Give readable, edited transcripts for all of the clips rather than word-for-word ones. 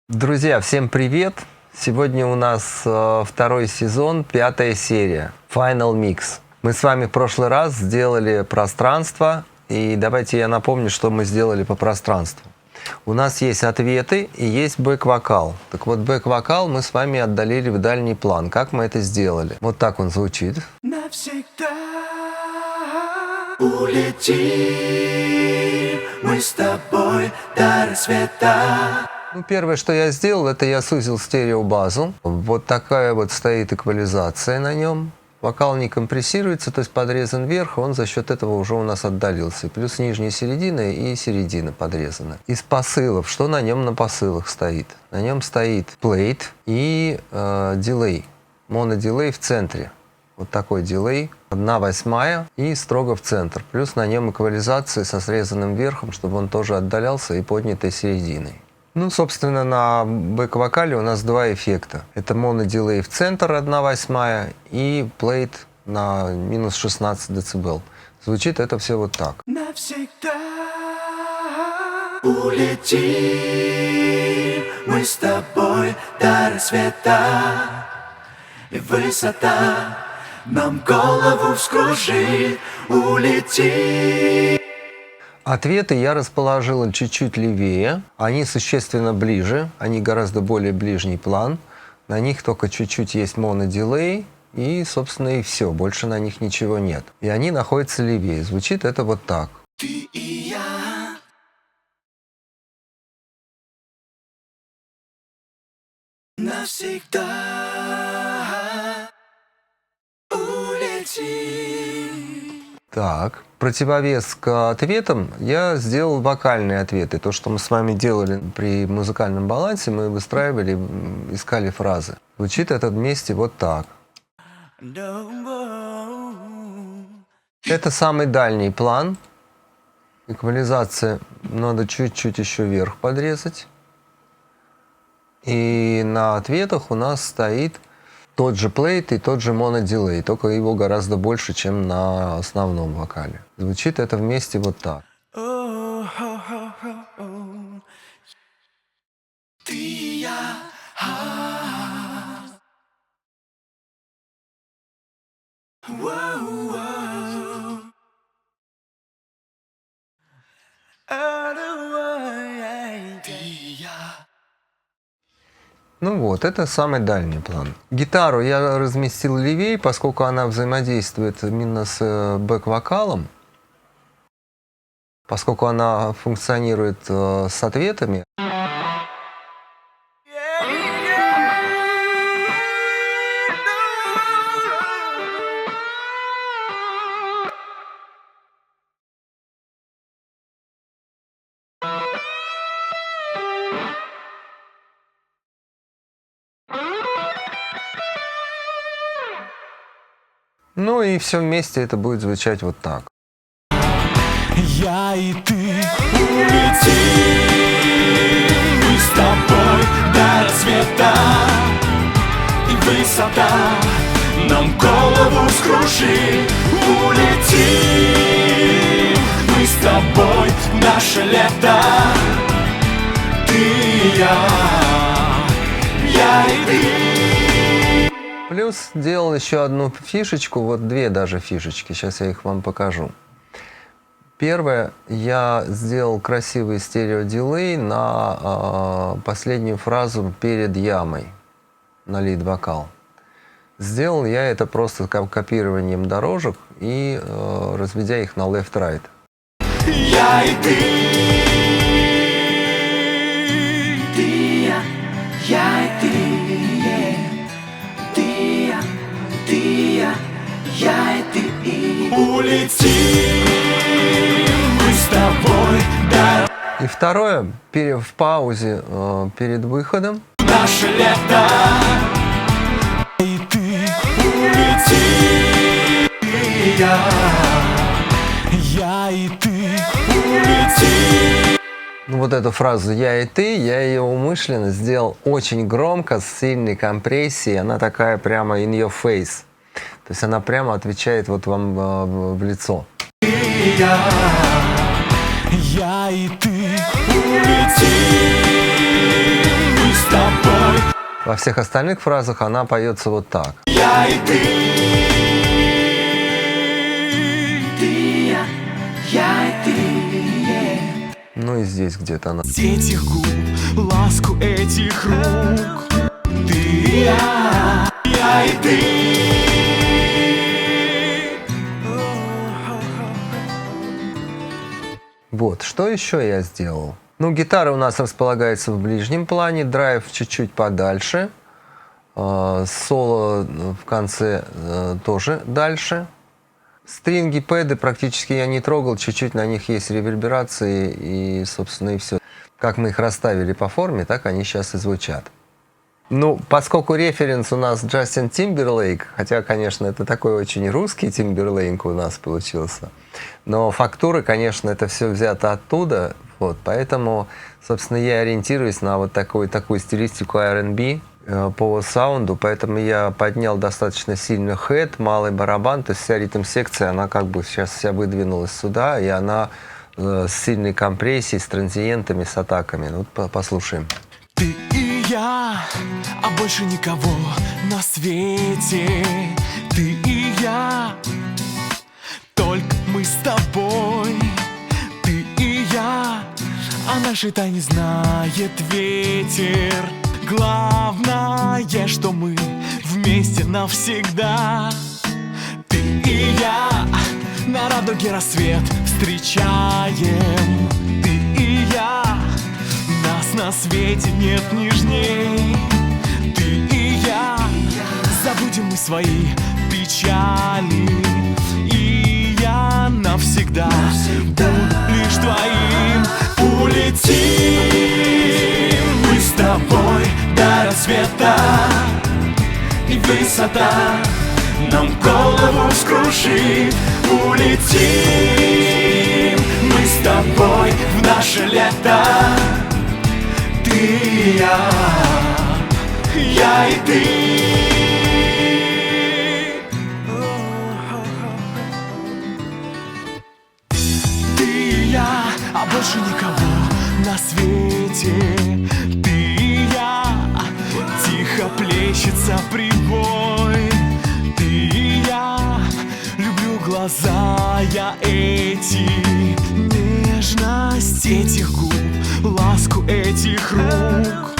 Друзья, всем привет! Сегодня у нас второй сезон, 5-я серия, Final Mix. Мы с вами в прошлый раз сделали пространство, и давайте я напомню, что мы сделали по пространству. У нас есть ответы и есть бэк-вокал. Так вот, бэк-вокал мы с вами отдалили в дальний план. Как мы это сделали? Вот так он звучит. Навсегда улетим мы с тобой до рассвета. Первое, что я сделал, это я сузил стереобазу. Вот такая вот стоит эквализация на нем. Вокал не компрессируется, то есть подрезан вверх, он за счет этого уже у нас отдалился. Плюс нижняя середина и середина подрезана. Из посылов, что на нем на посылах стоит? На нем стоит плейт и дилей. Монодилей в центре. Вот такой дилей, 1/8 и строго в центр. Плюс на нем эквализация со срезанным верхом, чтобы он тоже отдалялся и поднятой серединой. Собственно, на бэк-вокале у нас два эффекта. Это монодилей в центр 1/8 и плейт на минус 16 дБ. Звучит это все вот так. Навсегда улетим мы с тобой до рассвета. И высота нам голову вскружит. Улетим. Ответы я расположил чуть-чуть левее, они существенно ближе, они гораздо более ближний план. На них только чуть-чуть есть монодилей, и, собственно, и все, больше на них ничего нет. И они находятся левее. Звучит это вот так. Ты и я навсегда улетим. Так, противовес к ответам я сделал вокальные ответы. То, что мы с вами делали при музыкальном балансе, мы выстраивали, искали фразы. Звучит это вместе вот так. Это самый дальний план. Эквализация надо чуть-чуть еще вверх подрезать. И на ответах у нас стоит тот же плейт и тот же монодилей, только его гораздо больше, чем на основном вокале. Звучит это вместе вот так. Ты и я. Ты и я. Вот, это самый дальний план. Гитару я разместил левее, поскольку она взаимодействует именно с бэк-вокалом, поскольку она функционирует с ответами. И все вместе это будет звучать вот так. Я и ты улетим мы с тобой до рассвета. И высота нам голову скружит. Улетим мы с тобой в наше лето. Ты и я и ты. Плюс делал еще одну фишечку, вот две даже фишечки, сейчас я их вам покажу. Первое, я сделал красивый стереодилей на последнюю фразу перед ямой, на лид-вокал. Сделал я это просто копированием дорожек и разведя их на left-right. Я и ты. Ты я и ты. Я и ты. Улетим мы с тобой до... И второе, в паузе перед выходом. Наше лето. И ты. Улетим. Я и ты. Улетим. Вот эту фразу «я и ты», я ее умышленно сделал очень громко, с сильной компрессией. Она такая прямо in your face. То есть она прямо отвечает вот вам в лицо. Я и ты улетим мы с Во всех остальных фразах она поется вот так. Я и ты. Ты, я и ты. Ну и здесь где-то она. С этих губ, ласку этих рук. Ты и я и ты. Вот, что еще я сделал? Ну, гитара у нас располагается в ближнем плане, драйв чуть-чуть подальше, соло в конце тоже дальше. Стринги, пэды практически я не трогал, чуть-чуть на них есть реверберации и, собственно, и все. Как мы их расставили по форме, так они сейчас и звучат. Ну, поскольку референс у нас Джастин Тимберлейк, хотя, конечно, это такой очень русский Тимберлейк у нас получился, но фактуры, конечно, это все взято оттуда, вот, поэтому, собственно, я ориентируюсь на вот такую стилистику R&B по саунду, поэтому я поднял достаточно сильно хэт, малый барабан, то есть вся ритм-секция, она как бы сейчас вся выдвинулась сюда, и она с сильной компрессией, с транзиентами, с атаками. Ну, вот послушаем. Ты и я, а больше никого на свете. Ты и я, только мы с тобой. Ты и я, а нашей тайне знает ветер. Главное, что мы вместе навсегда. Ты и я, на радуге рассвет встречаем. Ты и я, нас на свете нет нежней. Ты и я, забудем мы свои печали. И я навсегда буду лишь твоим. Улетим мы с тобой до рассвета, и высота нам голову скружит. Улетим мы с тобой в наше лето. Ты и я и ты. Ты и я, а больше никого на свете. Ты и я, тихо плещется прибой. Ты и я, люблю глаза я эти, нежность этих губ, ласку этих рук.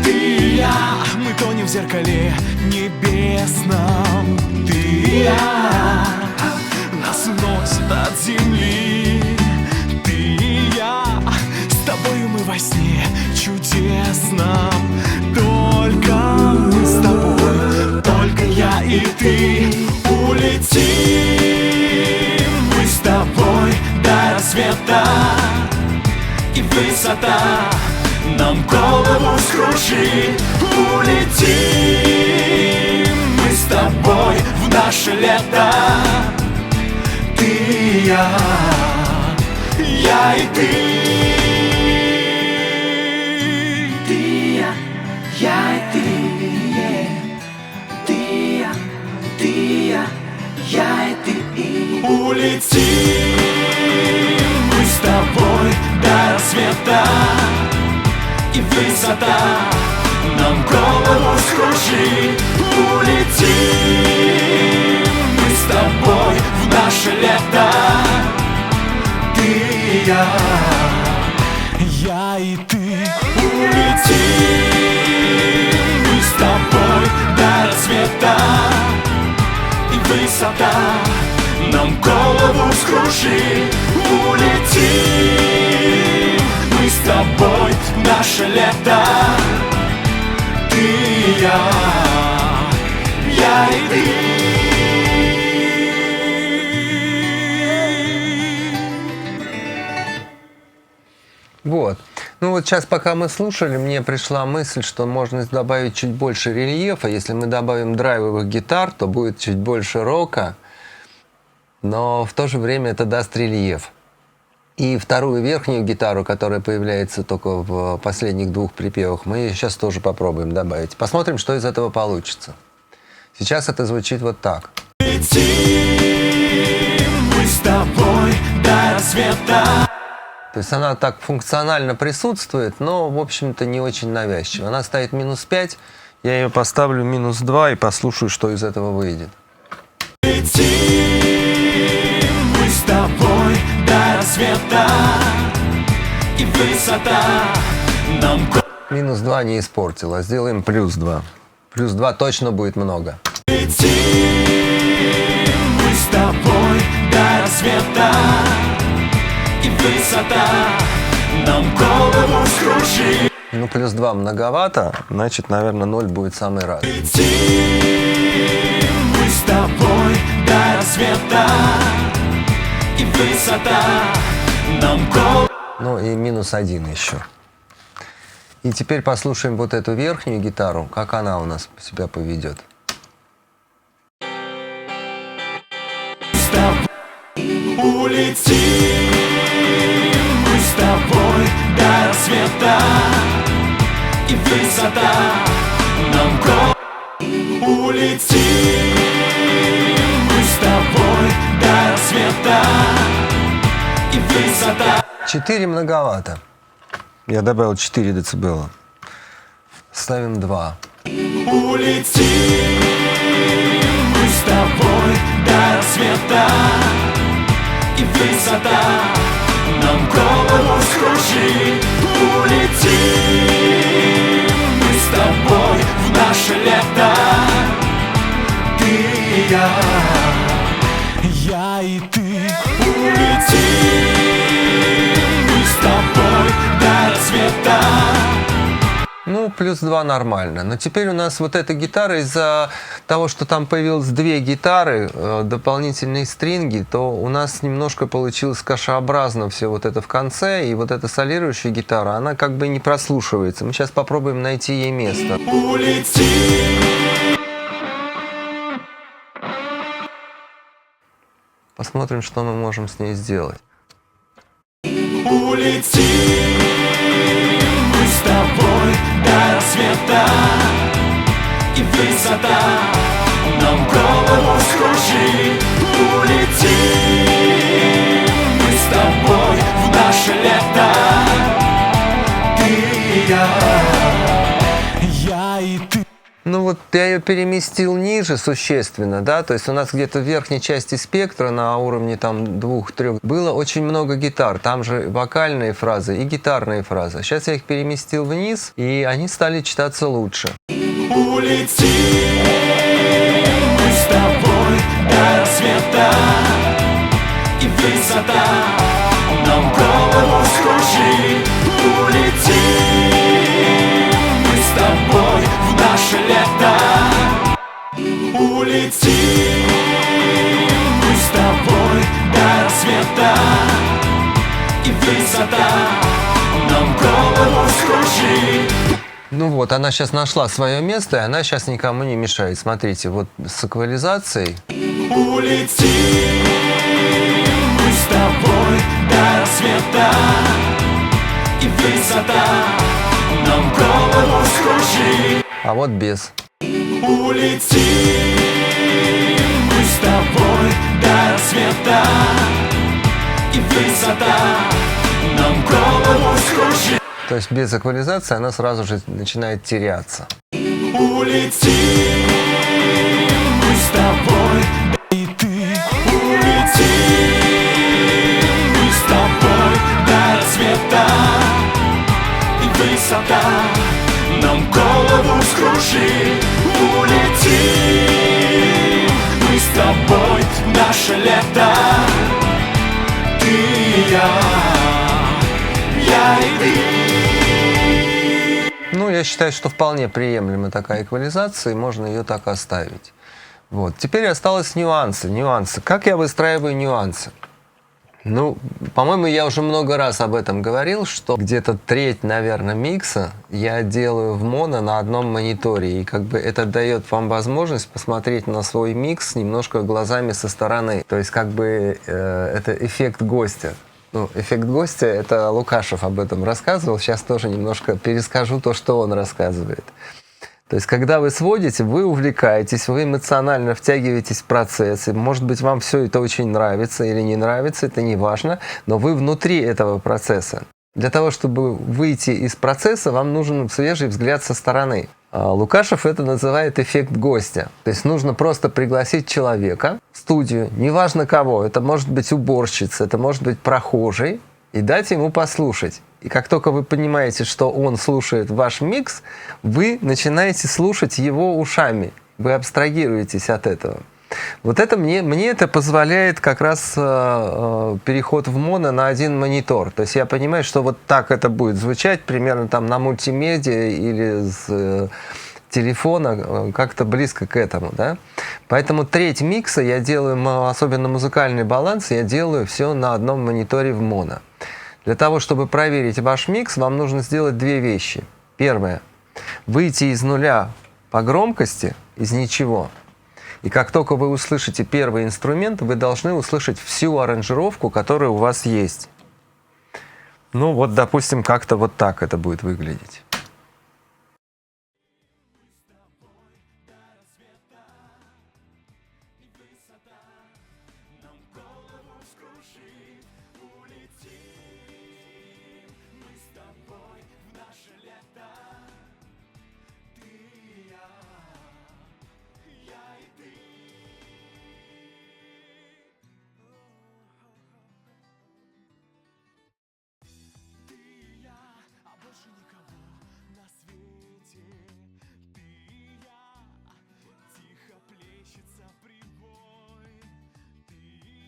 Ты и я, мы тонем в зеркале небесном. Ты и я, нас уносит от земли. Ты и я, с тобою мы во сне чудесном. Только мы с тобой, только я и ты. Улетим мы с тобой до рассвета, и высота нам голову скружит. Улетим мы с тобой в наше лето. Ты и я и ты. Ты, я и ты. Ты, я и ты. Улетим мы с тобой до рассвета, и высота нам голову скружит. Улетим мы с тобой в наше лето. Ты и я и ты. Улетим мы с тобой до рассвета, и высота нам голову скружит. Улетим мы с тобой в наше лето. Ты и я и ты. Вот. Ну вот сейчас, пока мы слушали, мне пришла мысль, что можно добавить чуть больше рельефа. Если мы добавим драйвовых гитар, то будет чуть больше рока, но в то же время это даст рельеф. И вторую верхнюю гитару, которая появляется только в последних двух припевах, мы сейчас тоже попробуем добавить. Посмотрим, что из этого получится. Сейчас это звучит вот так. Летим мы с тобой до рассвета. То есть она так функционально присутствует, но, в общем-то, не очень навязчиво. Она стоит -5, я ее поставлю -2 и послушаю, что из этого выйдет. Летим мы с тобой до рассвета, и высота нам... -2 не испортила, сделаем +2. +2 точно будет много. Летим мы с тобой до рассвета, и высота нам голову скружит. Ну, +2 многовато, значит, наверное, 0 будет самый раз. Летим мы с тобой до рассвета, и высота нам голову... Ну и -1 еще. И теперь послушаем вот эту верхнюю гитару, как она у нас себя поведет. Улетим мы с тобой до рассвета, и высота нам голову... Улетим мы с тобой до рассвета, и высота... 4 многовато. Я добавил 4 децибела. Ставим 2. Улетим мы с тобой до рассвета, и высота нам голову скружит. Улетим мы с тобой в наше лето, ты и я и ты. Улетим мы с тобой до рассвета. Ну, +2 нормально. Но теперь у нас вот эта гитара, из-за того, что там появилось 2 гитары, дополнительные стринги, то у нас немножко получилось кашеобразно все вот это в конце, и вот эта солирующая гитара, она как бы не прослушивается. Мы сейчас попробуем найти ей место. Улетим. Посмотрим, что мы можем с ней сделать. Улетим мы с тобой до рассвета, и высота нам голову скружит. Улетим мы с тобой в наше лето, ты и я и ты. Ну вот я ее переместил ниже существенно, да, то есть у нас где-то в верхней части спектра на уровне там 2-3 было очень много гитар, там же вокальные фразы и гитарные фразы. Сейчас я их переместил вниз, и они стали читаться лучше. Улетим мы с тобой до рассвета, и высота нам голову скружит. Улетим мы с тобой в наше лето. Улетим мы с тобой до рассвета, и высота нам голову скружит. Ну вот, она сейчас нашла свое место, и она сейчас никому не мешает. Смотрите, вот с эквализацией. Улетим мы с тобой до рассвета, и высота нам голову скружит. А вот без. Улетим мы с тобой до рассвета, и высота нам голову скружит. То есть без эквализации она сразу же начинает теряться. Улетим мы с тобой и ты. Улетим мы с тобой до рассвета, и высота нам голову скружит. Улетим мы с тобой в наше лето, ты и я и ты. Ну, я считаю, что вполне приемлема такая эквализация, и можно ее так оставить. Вот. Теперь осталось нюансы. Как я выстраиваю нюансы? Ну, по-моему, я уже много раз об этом говорил, что где-то треть, наверное, микса я делаю в моно на одном мониторе. И как бы это дает вам возможность посмотреть на свой микс немножко глазами со стороны. То есть как бы это эффект гостя. Ну, эффект гостя, это Лукашев об этом рассказывал. Сейчас тоже немножко перескажу то, что он рассказывает. То есть, когда вы сводите, вы увлекаетесь, вы эмоционально втягиваетесь в процесс. И, может быть, вам все это очень нравится или не нравится, это не важно, но вы внутри этого процесса. Для того, чтобы выйти из процесса, вам нужен свежий взгляд со стороны. Лукашев это называет эффект гостя. То есть нужно просто пригласить человека в студию, неважно кого, это может быть уборщица, это может быть прохожий, и дать ему послушать. И как только вы понимаете, что он слушает ваш микс, вы начинаете слушать его ушами. Вы абстрагируетесь от этого. Вот это мне это позволяет как раз переход в моно на один монитор. То есть я понимаю, что вот так это будет звучать примерно там на мультимедиа или с телефона, как-то близко к этому, да. Поэтому треть микса я делаю, особенно музыкальный баланс, я делаю все на одном мониторе в моно. Для того, чтобы проверить ваш микс, вам нужно сделать две вещи. Первое. Выйти из нуля по громкости, из ничего. И как только вы услышите первый инструмент, вы должны услышать всю аранжировку, которая у вас есть. Ну вот, допустим, как-то вот так это будет выглядеть.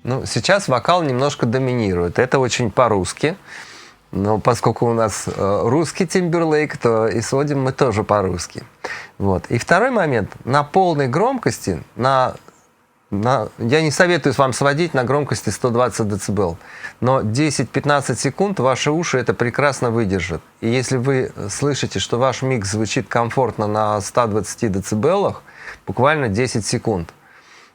Ну, сейчас вокал немножко доминирует. Это очень по-русски. Но поскольку у нас русский Тимберлейк, то и сводим мы тоже по-русски. Вот. И второй момент. На полной громкости, я не советую вам сводить на громкости 120 дБ, но 10-15 секунд ваши уши это прекрасно выдержат. И если вы слышите, что ваш микс звучит комфортно на 120 дБ, буквально 10 секунд,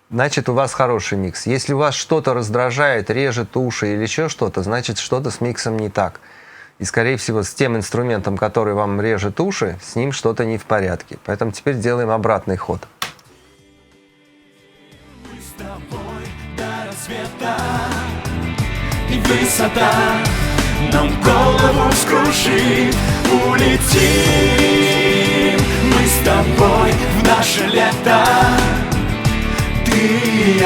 значит, у вас хороший микс. Если у вас что-то раздражает, режет уши или еще что-то, значит, что-то с миксом не так. И, скорее всего, с тем инструментом, который вам режет уши, с ним что-то не в порядке. Поэтому теперь делаем обратный ход. Мы с тобой до рассвета, и высота нам голову скружит. Улетим мы с тобой в наше лето. Ты и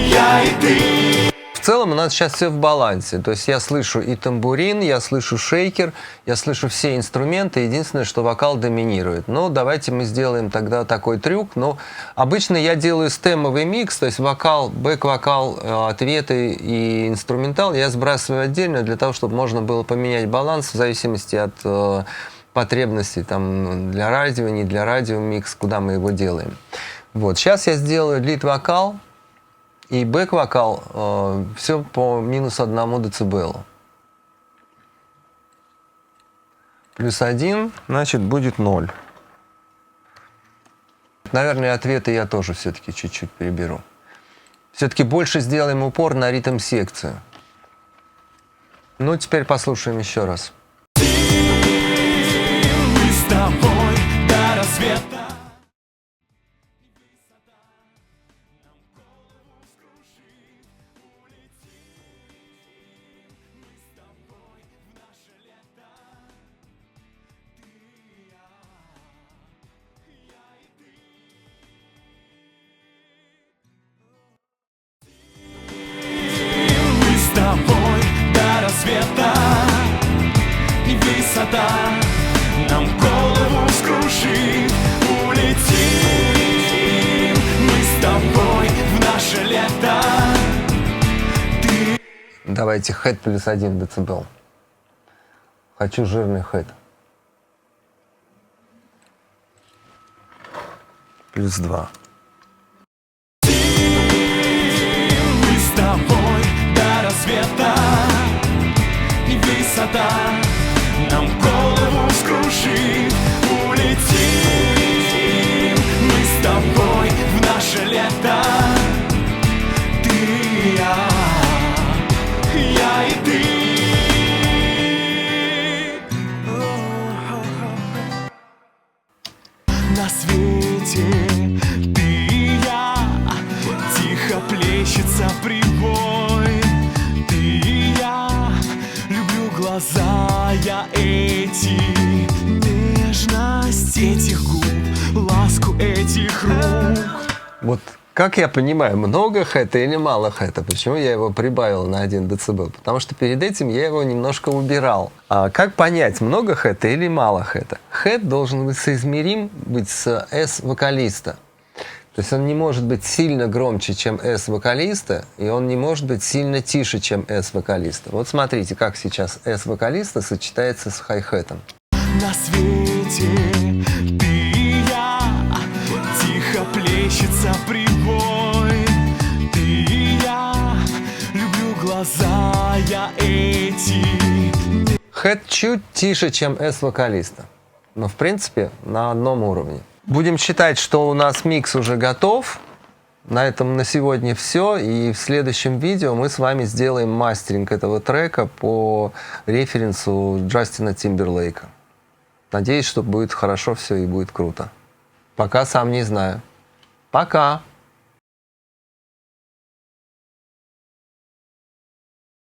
я и ты. В целом у нас сейчас все в балансе. То есть я слышу и тамбурин, я слышу шейкер, я слышу все инструменты. Единственное, что вокал доминирует. Но давайте мы сделаем тогда такой трюк. Но обычно я делаю стемовый микс, то есть вокал, бэк-вокал, ответы и инструментал я сбрасываю отдельно для того, чтобы можно было поменять баланс в зависимости от потребностей там, для радио, не для радио микс, куда мы его делаем. Вот, сейчас я сделаю лид-вокал и бэк-вокал, все по -1 дБ. +1, значит, будет 0. Наверное, ответы я тоже все-таки чуть-чуть переберу. Все-таки больше сделаем упор на ритм-секцию. Ну, теперь послушаем еще раз. Мы с тобой до рассвета. Мы с тобой до рассвета, и высота нам голову скружит. Улетим мы с тобой в наше лето. Давайте хэт +1 дБ. Хочу жирный хэт. +2. Мы с тобой до рассвета, и высота нам голову скружит. Улетим мы с тобой в наше лето. Ты и я и ты. на свете. Ты и я, тихо плещется прибой. Ты и я, люблю глаза я эти, нежность этих губ, ласку этих рук. Вот как я понимаю, много хэта или мало хэта? Почему я его прибавил на 1 дБ? Потому что перед этим я его немножко убирал. А как понять, много хэта или мало хэта? Хэт должен быть соизмерим с S вокалиста. То есть он не может быть сильно громче, чем S вокалиста, и он не может быть сильно тише, чем S вокалиста. Вот смотрите, как сейчас S вокалиста сочетается с хай-хэтом. На свете ты и я, тихо плещется прибой. Ты и я, люблю глаза я эти. Хэт чуть тише, чем S вокалиста, но в принципе на одном уровне. Будем считать, что у нас микс уже готов. На этом на сегодня все. И в следующем видео мы с вами сделаем мастеринг этого трека по референсу Джастина Тимберлейка. Надеюсь, что будет хорошо все и будет круто. Пока сам не знаю. Пока!